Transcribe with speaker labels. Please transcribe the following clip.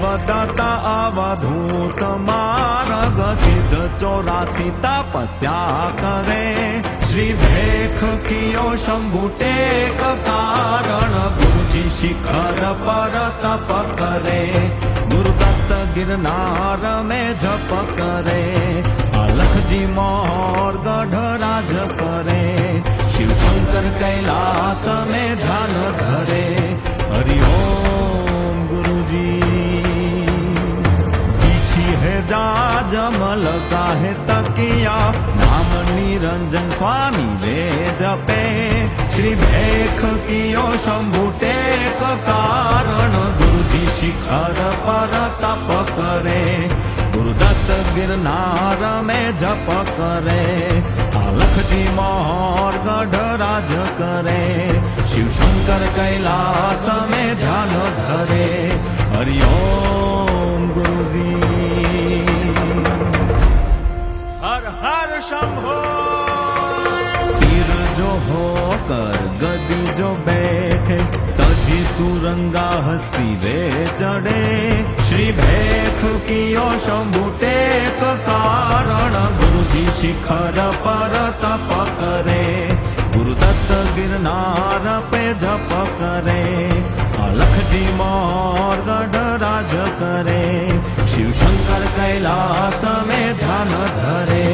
Speaker 1: देवदत्ता अवधूत मार्ग सिद्ध 84 तपस्या करे श्री भेख कियो शंभु टेक कारण गुरुजी शिखर पर तप करे गुरुदत्त गिरनार में जप करे अलख जी मोर गढ़राज करे शिव शंकर कैलाश में ध्यान धरे हरि ओम गुरुजी पीछी है जा जमल काहे तकिया नाम निरंजन स्वामी वे जपे श्री भेख कियो शंभु टेक कारण गुरुजी शिखर पर तप करे गुरुदत्त गिरनार में जप करे अलख जी मोर गढ़राज करे शिव शंकर कैलाश में ध्यान धरे हरि ओम गुरुजी हर हर शंभो तीर जो होकर गदी जो बैठे तजी तुरंगा हस्ती वे चढ़े श्री भेख कियो शंभु टेक कारण गुरुजी शिखर पर तप करे गुरुदत्त गिरनार पे जप करे अलख जी मोर गढ़राज करे शिव शंकर कैलाश में ध्यान धरे